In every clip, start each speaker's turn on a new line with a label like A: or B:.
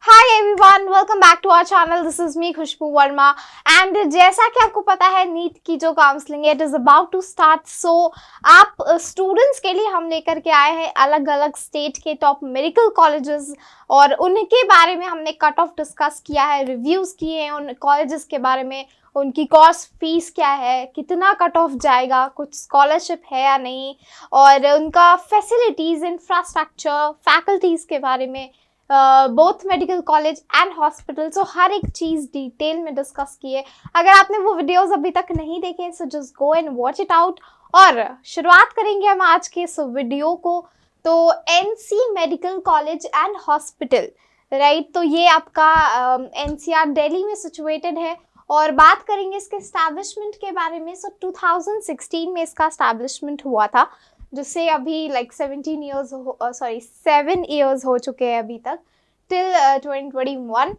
A: Hi everyone, welcome back to our channel. This is me Khushboo Verma and जैसा कि आपको पता है नीट की जो काउंसलिंग है it is about to start. So आप स्टूडेंट्स के लिए हम लेकर के आए हैं अलग अलग स्टेट के टॉप मेडिकल कॉलेजेस और उनके बारे में हमने कट ऑफ डिस्कस किया है, रिव्यूज किए हैं उन कॉलेजेस के बारे में, उनकी कोर्स फीस क्या है, कितना कट ऑफ जाएगा, कुछ स्कॉलरशिप है या नहीं, और उनका फैसिलिटीज, इंफ्रास्ट्रक्चर, फैकल्टीज के बारे में, both medical college and hospital. So हर एक चीज़ डिटेल में डिस्कस की है। अगर आपने वो वीडियोस अभी तक नहीं देखे so just go and watch it out. और शुरुआत करेंगे हम आज के इस वीडियो को। तो NC medical college and hospital, right, तो ये आपका एनसीआर दिल्ली में सिचुएटेड है। और बात करेंगे इसके एस्टैब्लिशमेंट के बारे में। सो 2016 में इसका एस्टैब्लिशमेंट हुआ था, जिससे अभी लाइक 7 ईयर्स हो चुके हैं अभी तक, टिल 2021।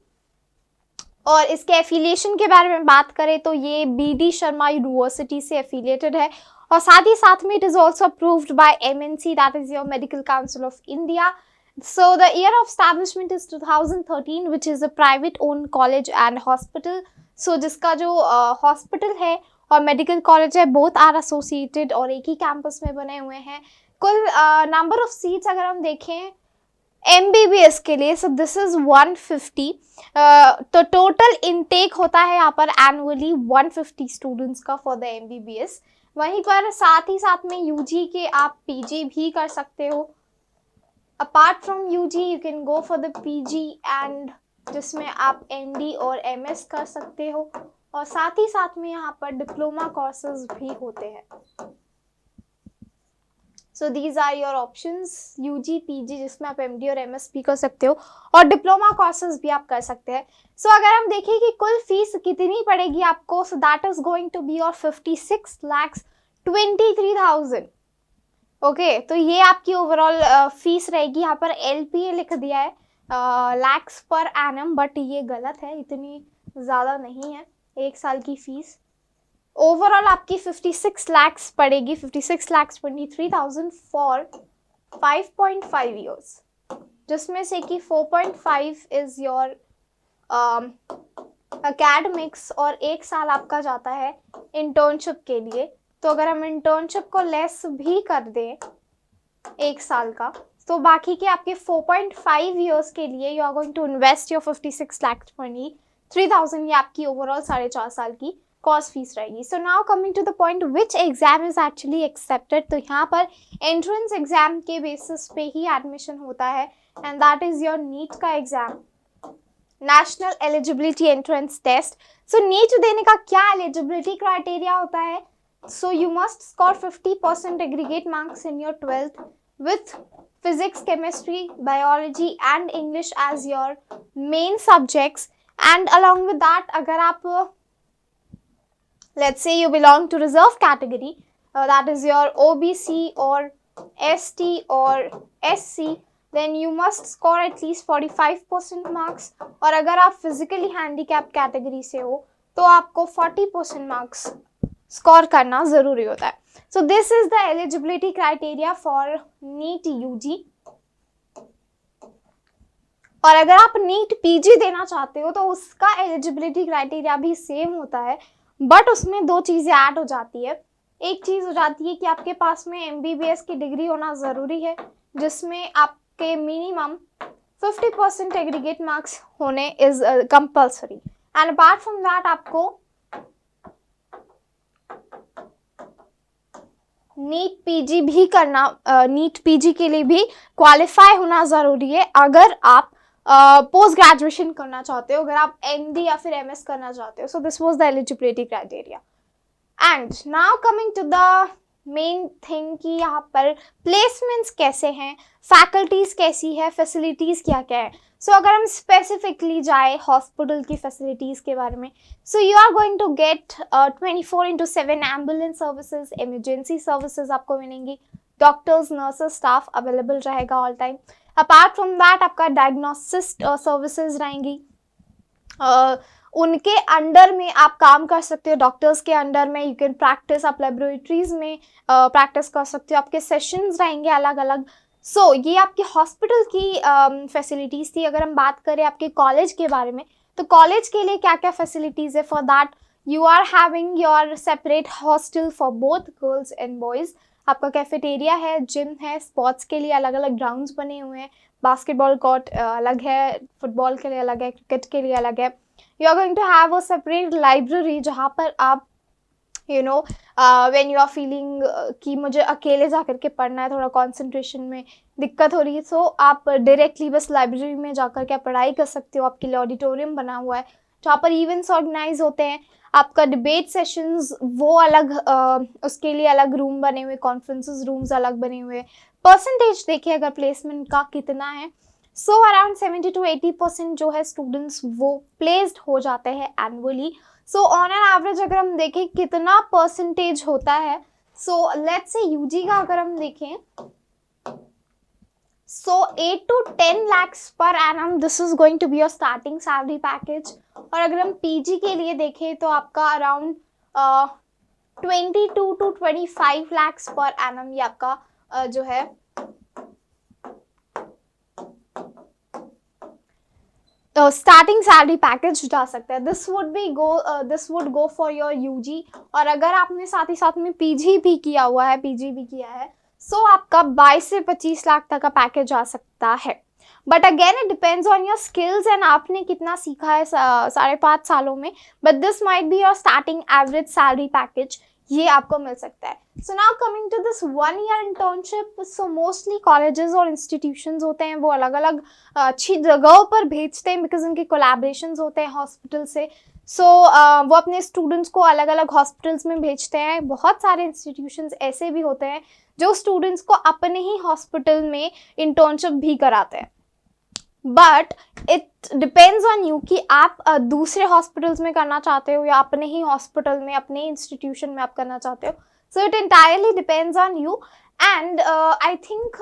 A: और इसके एफिलिएशन के बारे में बात करें तो ये BD शर्मा यूनिवर्सिटी से एफिलिएटेड है और साथ ही साथ में it is also approved by MNC, that is your medical council of India. So the year of establishment is 2013, which is a private owned college and hospital. So जिसका जो hospital है और मेडिकल कॉलेज है both are associated और एक ही campus में बने हुए हैं। कुल नंबर ऑफ सीट्स अगर हम देखें MBBS के लिए, सो दिस इज 150। तो टोटल इनटेक होता है यहाँ पर एनुअली 150 स्टूडेंट्स का फॉर द MBBS। वहीं पर साथ ही साथ में UG के आप PG भी कर सकते हो। Apart from UG you can go for the PG and जिसमें आप MD और MS कर सकते हो और साथ ही साथ में यहाँ पर डिप्लोमा कोर्सेज भी होते हैं। So these are your options, UG PG जिसमें आप MD और MS भी कर सकते हो और डिप्लोमा कोर्सेज भी आप कर सकते हैं। सो अगर हम देखें कि कुल फीस कितनी पड़ेगी आपको, so that is going to be your 56,23,000। Okay, तो ये आपकी ओवरऑल फीस रहेगी। यहाँ पर LPA लिख दिया है लैक्स पर एनम, बट ये गलत है, इतनी ज़्यादा नहीं है एक साल की फीस। ओवरऑल आपकी 56 लैक्स पड़ेगी, 56,23,000 फॉर 5.5 ईयर्स, जिसमें से कि 4.5 इज योर अकेडमिक्स और एक साल आपका जाता है इंटर्नशिप के लिए। तो अगर हम इंटर्नशिप को लेस भी कर दें एक साल का, तो बाकी के आपके 4.5 ईयर्स के लिए you are going to invest your 56,23,000। ये आपकी ओवरऑल 4.5 साल की कोर्स फीस रहेगी। So now coming to the point which exam is actually accepted, तो यहाँ पर एंट्रेंस एग्जाम के बेसिस पे ही एडमिशन होता है and that is your NEET का exam, national eligibility entrance test. So NEET देने का क्या एलिजिबिलिटी क्राइटेरिया होता है? So you must score 50% aggregate marks in your 12th with physics, chemistry, biology and English as your main subjects. And along with that, अगर आप let's say you belong to reserve category, that is your OBC or ST or SC, then you must score at least 45% marks. और अगर आप physically handicapped category से हो तो आपको 40% marks score करना जरूरी होता है। So this is the eligibility criteria for NEET UG। और अगर आप नीट PG देना चाहते हो तो उसका एलिजिबिलिटी क्राइटेरिया भी सेम होता है, बट उसमें दो चीजें ऐड हो जाती है। एक चीज हो जाती है कि आपके पास में MBBS की डिग्री होना जरूरी है, जिसमें आपके मिनिमम 50% एग्रीगेट मार्क्स होने is compulsory. And apart from that आपको नीट PG भी करना, नीट PG के लिए भी क्वालिफाई होना ज़रूरी है अगर आप पोस्ट ग्रेजुएशन करना चाहते हो, अगर आप MD या फिर MS करना चाहते हो। So this was the eligibility criteria. And now coming to the main thing कि यहाँ पर प्लेसमेंट्स कैसे हैं, फैकल्टीज कैसी है, फैसिलिटीज़ क्या क्या है। सो अगर हम स्पेसिफिकली जाए हॉस्पिटल की फैसिलिटीज़ के बारे में, so you are going to get 24/7 ambulance services, emergency services आपको मिलेंगी, डॉक्टर्स, नर्सेस, स्टाफ अवेलेबल रहेगा all time. Apart from that आपका डायग्नोस्टिक सर्विसेज रहेंगी, उनके अंडर में आप काम कर सकते हो, डॉक्टर्स के अंडर में यू कैन प्रैक्टिस, आप लेबोरेटरीज में प्रैक्टिस कर सकते हो, आपके सेशंस रहेंगे अलग अलग। सो ये आपके हॉस्पिटल की फैसिलिटीज़ थी। अगर हम बात करें आपके कॉलेज के बारे में, तो कॉलेज के लिए क्या क्या फैसिलिटीज़ है? For that you are having your separate hostel for both girls and boys. आपका कैफेटेरिया है, जिम है, स्पोर्ट्स के लिए अलग अलग ग्राउंड्स बने हुए हैं, बास्केटबॉल कोर्ट अलग है, फुटबॉल के लिए अलग है, क्रिकेट के लिए अलग है। You are going to have a separate library जहाँ पर आप व्हेन यू आर फीलिंग कि मुझे अकेले जा करके पढ़ना है, थोड़ा कंसंट्रेशन में दिक्कत हो रही है, सो आप डायरेक्टली बस लाइब्रेरी में जाकर के आप पढ़ाई कर सकते हो। आपके लिए ऑडिटोरियम बना हुआ है जहाँ पर इवेंट्स ऑर्गेनाइज होते हैं। आपका डिबेट सेशंस वो अलग, उसके लिए अलग रूम बने हुए, कॉन्फ्रेंसेस रूम्स अलग बने हुए। परसेंटेज देखिए अगर प्लेसमेंट का कितना है, सो अराउंड 70 to 80% जो है स्टूडेंट्स वो प्लेस्ड हो जाते हैं annually. So on an average अगर हम देखें कितना परसेंटेज होता है, सो लेट्स से यूजी का अगर हम देखें, so 8 to 10 lakhs per annum this is going to be your starting salary package. और अगर हम पीजी के लिए देखें तो आपका around 22 to 25 lakhs per annum ये आपका जो है स्टार्टिंग सैलरी पैकेज जा सकता है। This would go for your UG. और अगर आपने साथ ही साथ में पीजी भी किया हुआ है, सो आपका 22 से 25 लाख तक का पैकेज आ सकता है। But again it depends on your skills and आपने कितना सीखा है 5.5 सालों में। But this might be your starting average salary package, ये आपको मिल सकता है। So now coming to this 1 year internship, so mostly colleges और इंस्टीट्यूशंस होते हैं वो अलग अलग अच्छी जगहों पर भेजते हैं, बिकॉज उनके कोलैबोरेशंस होते हैं हॉस्पिटल से। सो वो अपने स्टूडेंट्स को अलग अलग हॉस्पिटल्स में भेजते हैं। बहुत सारे इंस्टीट्यूशंस ऐसे भी होते हैं जो स्टूडेंट्स को अपने ही हॉस्पिटल में इंटर्नशिप भी कराते हैं। But it depends on you कि आप दूसरे हॉस्पिटल्स में करना चाहते हो या अपने ही हॉस्पिटल में, अपने इंस्टीट्यूशन में आप करना चाहते हो। So it entirely depends on you. And I think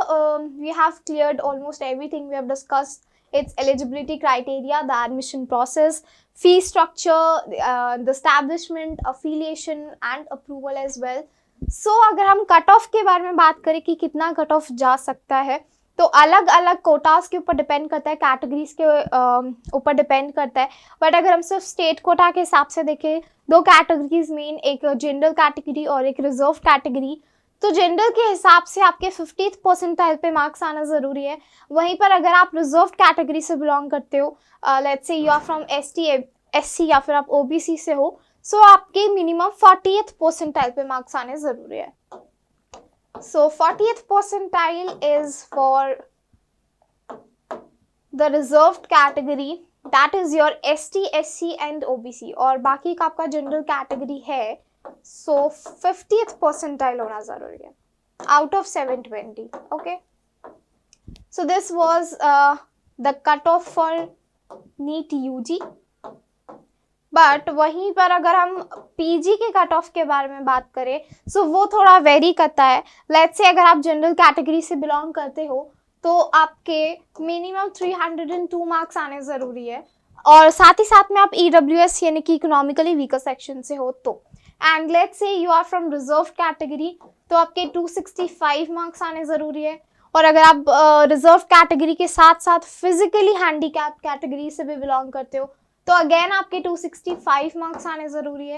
A: we have cleared almost everything we have discussed. Its eligibility criteria, the admission process, fee structure, the establishment, affiliation and approval as well. So अगर हम cut off के बारे में बात करें कि कितना cut off जा सकता है, तो अलग अलग कोटास के ऊपर डिपेंड करता है, कैटेगरीज के ऊपर डिपेंड करता है। बट अगर हम सिर्फ स्टेट कोटा के हिसाब से देखें, 2 कैटेगरीज मेन, एक जनरल कैटेगरी और एक रिजर्व कैटेगरी। तो जनरल के हिसाब से आपके 50th परसेंटाइल पे मार्क्स आना ज़रूरी है। वहीं पर अगर आप रिजर्व कैटेगरी से बिलोंग करते हो, let's say you are from SC या फिर आप OBC से हो, सो आपके मिनिमम 40th परसेंटाइल पे मार्क्स आने ज़रूरी है। So 40th percentile is for the reserved category, that is your ST, SC and OBC। और बाकी का आपका जनरल कैटेगरी है, so 50th percentile होना ज़रूरी है out of 720। Okay, so this was the cutoff for NEET UG। But वहीं पर अगर हम पीजी के कट ऑफ के बारे में बात करें, सो वो थोड़ा वेरी करता है। लेट्स से अगर आप जनरल कैटेगरी से बिलोंग करते हो तो आपके मिनिमम 302 मार्क्स आने ज़रूरी है, और साथ ही साथ में आप EWS यानी कि इकोनॉमिकली वीकर सेक्शन से हो तो। And let's say you are from reserve category, तो आपके 265 मार्क्स आने ज़रूरी है। और अगर आप रिजर्व कैटेगरी के साथ साथ फिजिकली हैंडीकैप कैटेगरी से भी बिलोंग करते हो तो अगेन आपके 265 मार्क्स आने ज़रूरी है।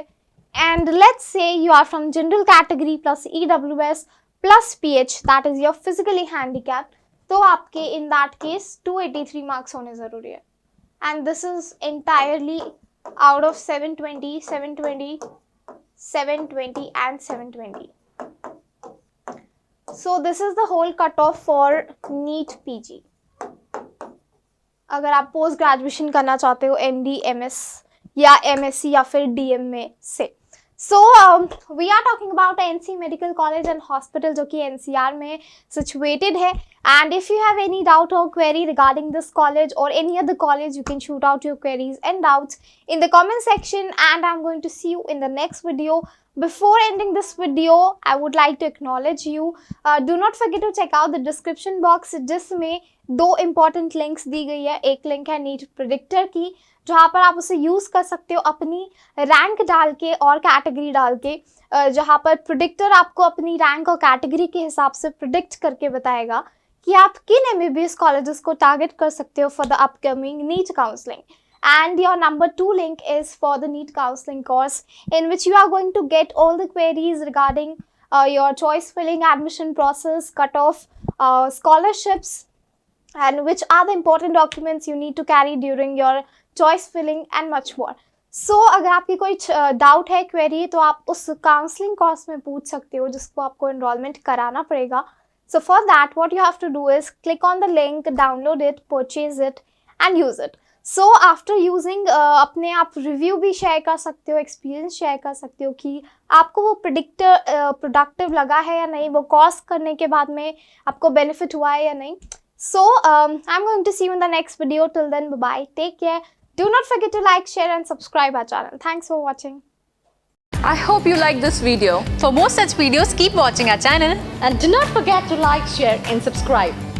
A: And let's say you are from general category plus EWS plus PH, that is your physically handicap, तो आपके इन दैट केस 283 मार्क्स होने ज़रूरी है। And this is entirely out of 720, 720, 720 and 720। So this is the whole cutoff for NEET PG। अगर आप post graduation करना चाहते हो MD, MS या MSc या फिर DMA से। So we are talking about NC medical college and hospital जो कि NCR में सिचुएटेड है। And if you have any doubt और क्वेरी रिगार्डिंग दिस कॉलेज और any other college, you can shoot out your queries and doubts in the comment section, and I'm going to see you in the next video. Before ending this video, I would like to acknowledge you. Do not forget to check out the description box जिसमें 2 important links दी गई है। एक link है NEET predictor की, जहाँ पर आप उसे यूज़ कर सकते हो अपनी रैंक डाल के और कैटेगरी डाल के, जहाँ पर प्रेडिक्टर आपको अपनी रैंक और कैटेगरी के हिसाब से प्रिडिक्ट करके बताएगा कि आप किन MBBS कॉलेजेस को टारगेट कर सकते हो for the upcoming NEET counselling. And your number 2 link is for the NEET counseling course, in which you are going to get all the queries regarding your choice filling, admission process, cutoff, scholarships, and which are the important documents you need to carry during your choice filling and much more. So अगर आपकी कोई doubt है, query, तो आप उस counselling course में पूछ सकते हो जिसको आपको एनरोलमेंट कराना पड़ेगा. So for that what you have to do is click on the link, download it, purchase it and use it. So after using अपने आप रिव्यू भी शेयर कर सकते हो, एक्सपीरियंस शेयर कर सकते हो कि आपको वो प्रोडक्टिव लगा है या नहीं, वो कोर्स करने के बाद में आपको बेनिफिट हुआ है या नहीं. So I'm going to see you in the next video. Till then, bye bye, take care. Do not forget to like, share and subscribe our channel. Thanks for watching.
B: I hope you liked this video.
C: For more such videos, keep watching our channel.
B: And do not forget to like, share and subscribe.